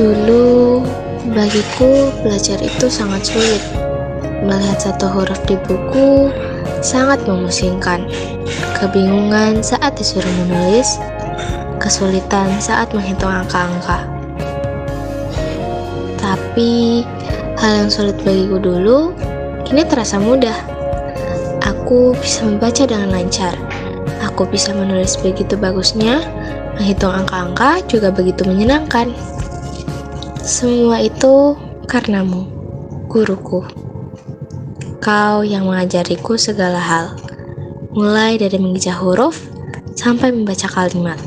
Dulu, bagiku belajar itu sangat sulit. Melihat satu huruf di buku sangat memusingkan. Kebingungan saat disuruh menulis, kesulitan saat menghitung angka-angka. Tapi, hal yang sulit bagiku dulu, kini terasa mudah. Aku bisa membaca dengan lancar. Aku bisa menulis begitu bagusnya, menghitung angka-angka juga begitu menyenangkan. Semua itu karenamu, guruku. Kau yang mengajariku segala hal, mulai dari mengeja huruf sampai membaca kalimat.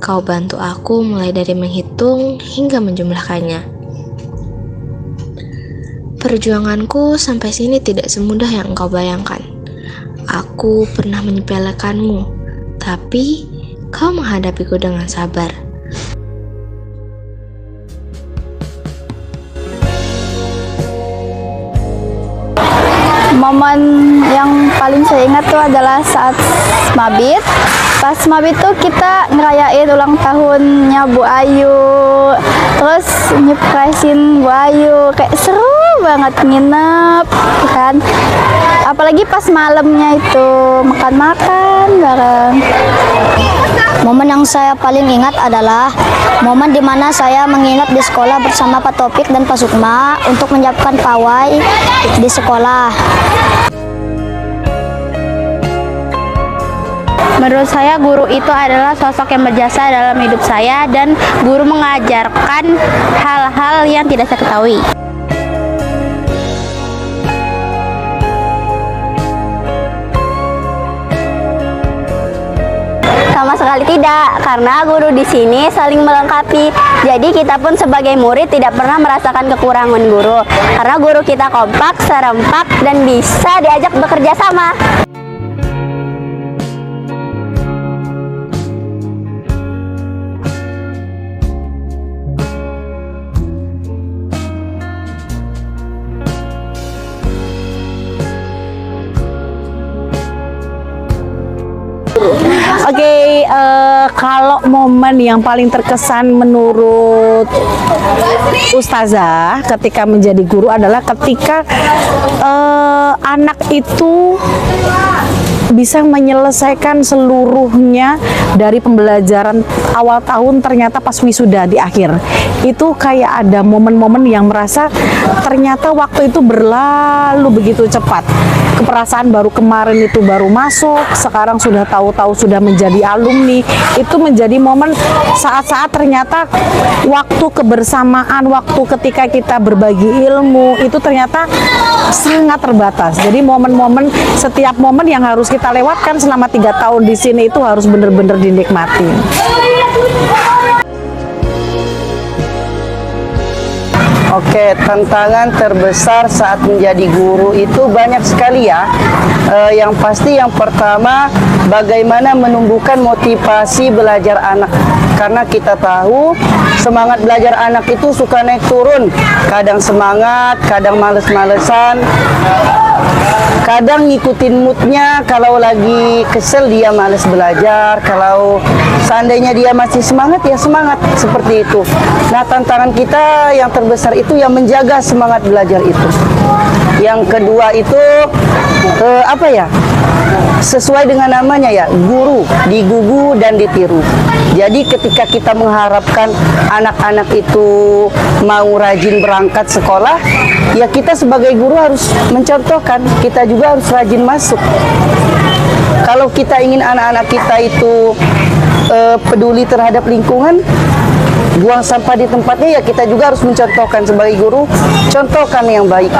Kau bantu aku mulai dari menghitung hingga menjumlahkannya. Perjuanganku sampai sini tidak semudah yang engkau bayangkan. Aku pernah menyepelekanmu, tapi kau menghadapiku dengan sabar. Momen yang paling saya ingat tuh adalah saat mabit. Pas mabit tuh kita ngerayain ulang tahunnya Bu Ayu, terus nyepresin Bu Ayu, kayak seru banget nginep kan. Apalagi pas malamnya itu makan-makan bareng. Momen yang saya paling ingat adalah momen dimana saya menginap di sekolah bersama Pak Topik dan Pak Sukma untuk menyiapkan pawai di sekolah. Menurut saya guru itu adalah sosok yang berjasa dalam hidup saya, dan guru mengajarkan hal-hal yang tidak saya ketahui. Sama sekali tidak, karena guru di sini saling melengkapi. Jadi kita pun sebagai murid tidak pernah merasakan kekurangan guru, karena guru kita kompak, serempak, dan bisa diajak bekerja sama. Oke, kalau momen yang paling terkesan menurut Ustazah ketika menjadi guru adalah ketika anak itu bisa menyelesaikan seluruhnya dari pembelajaran awal tahun, ternyata pas wisuda di akhir. Itu kayak ada momen-momen yang merasa ternyata waktu itu berlalu begitu cepat. Keperasaan baru kemarin itu baru masuk, sekarang sudah tahu-tahu sudah menjadi alumni. Itu menjadi momen saat-saat ternyata waktu kebersamaan, waktu ketika kita berbagi ilmu itu ternyata sangat terbatas. Jadi momen-momen, setiap momen yang harus kita lewatkan selama 3 tahun di sini itu harus benar-benar dinikmati. Oke, tantangan terbesar saat menjadi guru itu banyak sekali ya. Yang pasti yang pertama, bagaimana menumbuhkan motivasi belajar anak. Karena kita tahu semangat belajar anak itu suka naik turun. Kadang semangat, kadang males-malesan. Kadang ngikutin moodnya, kalau lagi kesel dia males belajar, kalau seandainya dia masih semangat ya semangat, seperti itu. Nah, tantangan kita yang terbesar itu yang menjaga semangat belajar itu. Yang kedua itu apa ya? Sesuai dengan namanya ya, guru, digugu dan ditiru. Jadi ketika kita mengharapkan anak-anak itu mau rajin berangkat sekolah, ya kita sebagai guru harus mencontohkan, kita juga harus rajin masuk. Kalau kita ingin anak-anak kita itu peduli terhadap lingkungan, buang sampah di tempatnya, ya kita juga harus mencontohkan sebagai guru, contohkan yang baik.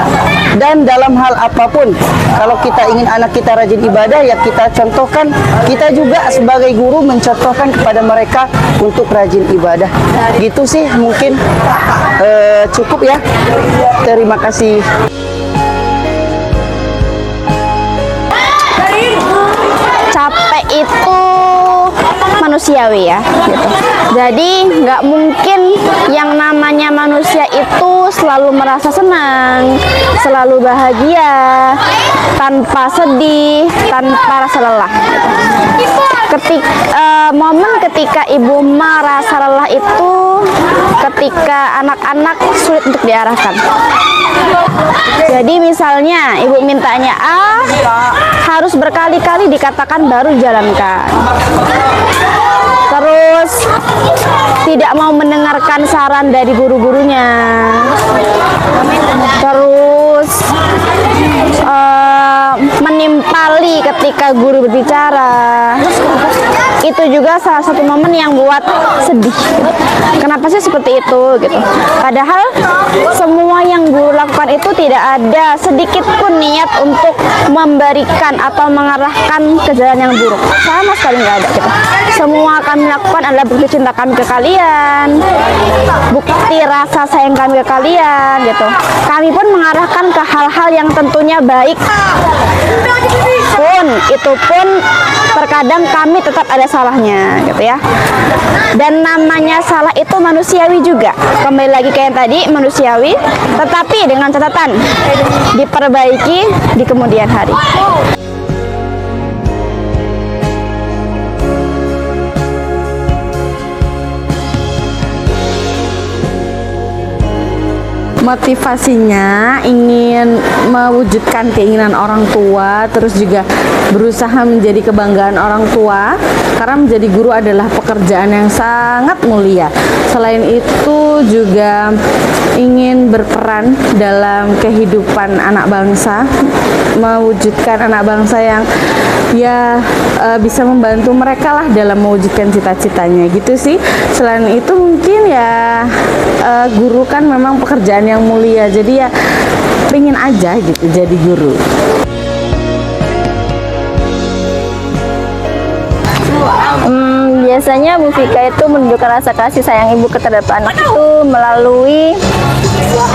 Dan dalam hal apapun, kalau kita ingin anak kita rajin ibadah, ya kita contohkan, kita juga sebagai guru mencontohkan kepada mereka untuk rajin ibadah. Gitu sih mungkin cukup ya. Terima kasih. Capek itu manusiawi ya gitu. Jadi nggak mungkin yang namanya manusia itu selalu merasa senang, selalu bahagia, tanpa sedih, tanpa rasa lelah gitu. Momen ketika ibu merasa lelah itu ketika anak-anak sulit untuk diarahkan. Jadi misalnya ibu mintanya A, harus berkali-kali dikatakan baru jalankan. Terus tidak mau mendengarkan saran dari guru-gurunya. Terus menimpali ketika guru berbicara. Itu juga salah satu momen yang buat sedih. Kenapa sih seperti itu gitu? Padahal semua yang guru lakukan itu tidak ada sedikit pun niat untuk memberikan atau mengarahkan ke jalan yang buruk. Sama sekali nggak ada gitu. Semua kami lakukan adalah bukti cinta kami ke kalian, bukti rasa sayang kami ke kalian gitu. Kami pun mengarahkan ke hal-hal yang tentunya baik. Itu pun terkadang kami tetap ada salahnya gitu ya. Dan namanya salah itu manusiawi juga. Kembali lagi kayak yang tadi, manusiawi, tetapi dengan catatan diperbaiki di kemudian hari. Motivasinya ingin mewujudkan keinginan orang tua, terus juga berusaha menjadi kebanggaan orang tua, karena menjadi guru adalah pekerjaan yang sangat mulia. Selain itu juga ingin berperan dalam kehidupan anak bangsa, mewujudkan anak bangsa yang bisa membantu mereka lah dalam mewujudkan cita-citanya gitu sih. Selain itu mungkin ya guru kan memang pekerjaan yang mulia, jadi ya pengen aja gitu jadi guru. Biasanya Bu Vika itu menunjukkan rasa kasih sayang ibu terhadap anak itu melalui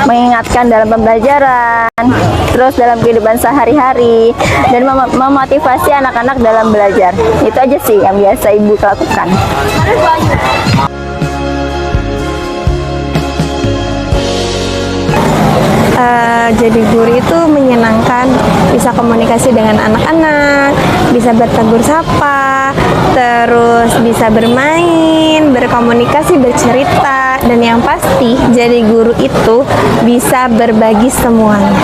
mengingatkan dalam pembelajaran, terus dalam kehidupan sehari-hari, dan memotivasi anak-anak dalam belajar. Itu aja sih yang biasa ibu lakukan. Jadi guru itu menyenangkan, bisa komunikasi dengan anak-anak, bisa bertegur sapa, terus bisa bermain, berkomunikasi, bercerita, dan yang pasti jadi guru itu bisa berbagi semuanya.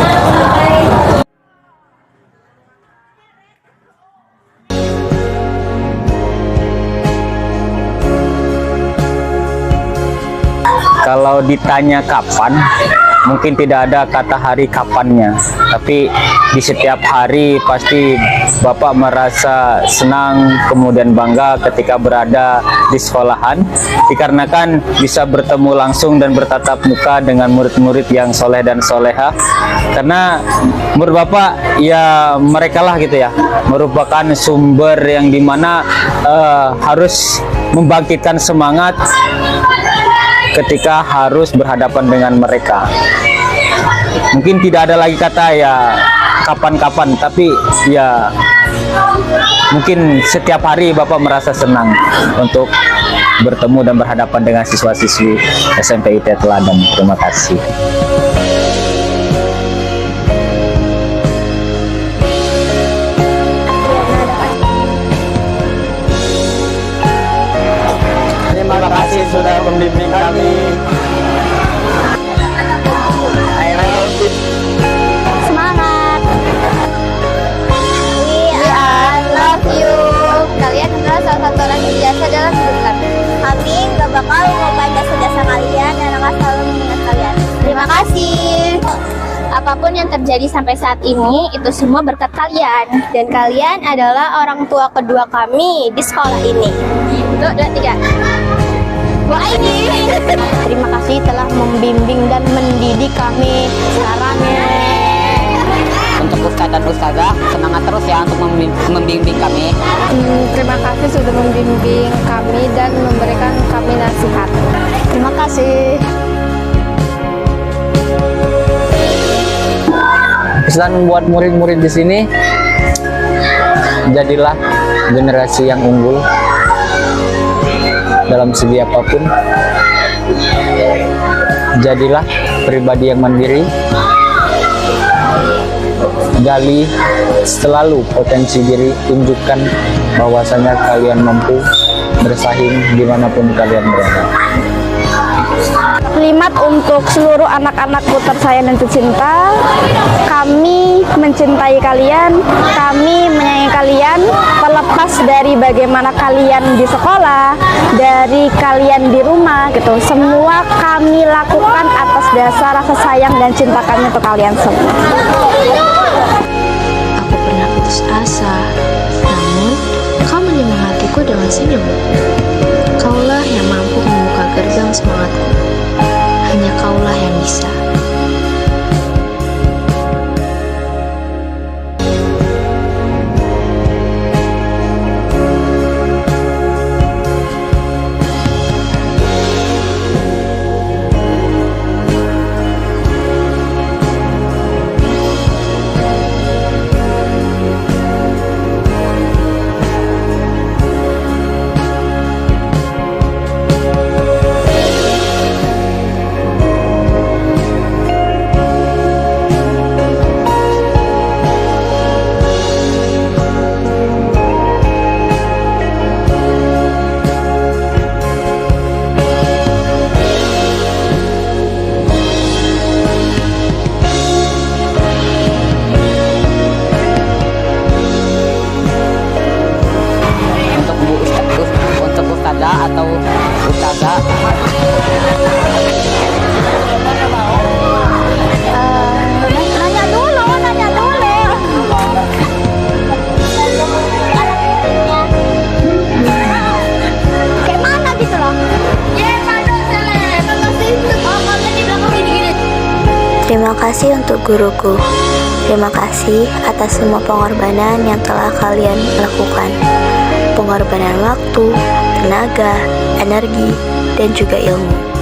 Kalau ditanya kapan, mungkin tidak ada kata hari kapannya, tapi di setiap hari pasti Bapak merasa senang kemudian bangga ketika berada di sekolahan, dikarenakan bisa bertemu langsung dan bertatap muka dengan murid-murid yang soleh dan soleha. Karena menurut Bapak ya mereka lah gitu ya, merupakan sumber yang dimana harus membangkitkan semangat ketika harus berhadapan dengan mereka. Mungkin tidak ada lagi kata ya kapan-kapan, tapi ya mungkin setiap hari Bapak merasa senang untuk bertemu dan berhadapan dengan siswa-siswi SMP IT Teladan. Terima kasih. Terima kasih sudah membimbing kami. Semangat. I love you. Kalian adalah salah satu orang yang biasa dalam hidup kami. Kami gak bakal lupain jasa-jasa kalian dan akan selalu mengingat kalian. Terima kasih. Apapun yang terjadi sampai saat ini, itu semua berkat kalian. Dan kalian adalah orang tua kedua kami di sekolah ini. 1, 2, 3. Bu Aini. Terima kasih telah membimbing dan mendidik kami. Caranya. Untuk Ustadz dan Ustazah, semangat terus ya untuk membimbing kami. Terima kasih sudah membimbing kami dan memberikan kami nasihat. Terima kasih. Pesan buat murid-murid di sini, jadilah generasi yang unggul, dalam segi apapun. Jadilah pribadi yang mandiri, gali selalu potensi diri, tunjukkan bahwasanya kalian mampu bersaing dimanapun kalian berada. Kalimat untuk seluruh anak-anakku tersayang dan tercinta, kami mencintai kalian, kami menyayangi kalian, terlepas dari bagaimana kalian di sekolah, dari kalian di rumah gitu. Semua kami lakukan atas dasar rasa sayang dan cinta kami untuk kalian semua. Aku pernah putus asa, namun kau menyemangatiku dengan senyum. Kaulah yang mampu membuka gerbang semangatku. Hanya kaulah yang bisa. Untuk ustazah atau ustazah, Nanya dulu. Kayak mana gitu loh? Terima kasih untuk guruku. Terima kasih atas semua pengorbanan yang telah kalian lakukan. Pengorbanan waktu, tenaga, energi, dan juga ilmu.